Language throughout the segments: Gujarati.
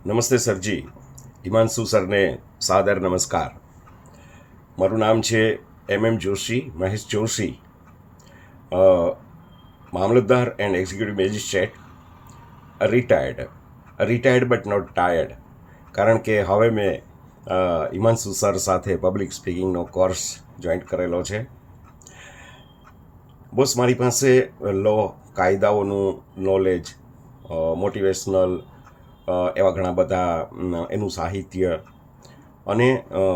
નમસ્તે સરજી. હિમાંશુ સરને સાદર નમસ્કાર. મારું નામ છે જોશી, મહેશ જોશી, મામલતદાર and executive magistrate, retired but not tired. કારણ કે હવે મેં હિમાંશુ સર સાથે પબ્લિક સ્પીકિંગનો કોર્સ જોઈન્ટ કરેલો છે. બોસ, મારી પાસે લો, કાયદાઓનું નોલેજ, મોટિવેશનલ એવા ઘણા બધા એનું સાહિત્ય અને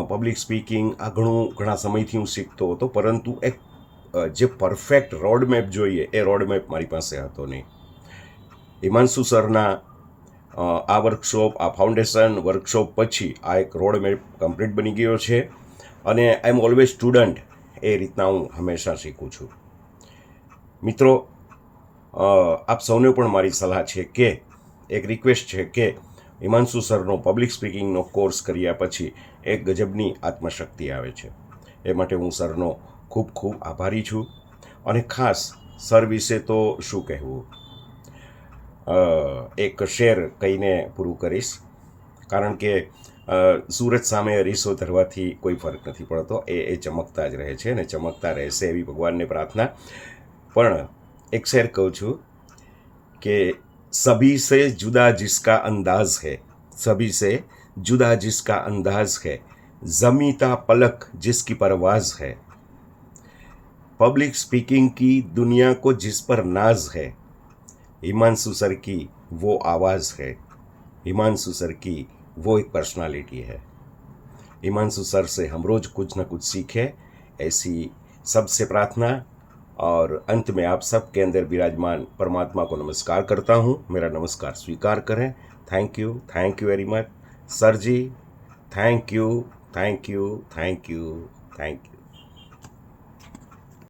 પબ્લિક સ્પીકિંગ આ ઘણા સમયથી હું શીખતો હતો, પરંતુ એક જે પરફેક્ટ રોડમેપ જોઈએ એ રોડમેપ મારી પાસે હતો નહીં. હિમાંશુ સરના આ વર્કશોપ, આ ફાઉન્ડેશન વર્કશોપ પછી આ એક રોડમેપ કમ્પ્લીટ બની ગયો છે અને આઈ એમ ઓલવેઝ સ્ટુડન્ટ. એ રીતના હું હંમેશા શીખું છું. મિત્રો, આપ સૌને પણ મારી સલાહ છે કે એક રિક્વેસ્ટ છે કે હિમાંશુ સરનો પબ્લિક સ્પીકિંગનો કોર્સ કર્યા પછી એક ગજબની આત્મશક્તિ આવે છે. એ માટે હું સરનો ખૂબ ખૂબ આભારી છું. અને ખાસ સર વિશે તો શું કહેવું, એક શેર કહીને પૂરું કરીશ. કારણ કે સૂરજ સામે અરીસો ધરવાથી કોઈ ફરક નથી પડતો, એ ચમકતા જ રહે છે અને ચમકતા રહેશે એવી ભગવાનને પ્રાર્થના. પણ એક શેર કહું છું કે सभी से जुदा जिसका अंदाज है, सभी से जुदा जिसका अंदाज है, जमीता पलक जिसकी परवाज है, पब्लिक स्पीकिंग की दुनिया को जिस पर नाज है, हिमांशु सर की वो आवाज़ है, हिमांशु सर की वो एक पर्सनालिटी है. हिमांशु सर से हम रोज कुछ न कुछ सीखें, ऐसी सबसे प्रार्थना. और अंत में आप सबके अंदर विराजमान परमात्मा को नमस्कार करता हूँ. मेरा नमस्कार स्वीकार करें. Thank you very much sir ji. Thank you.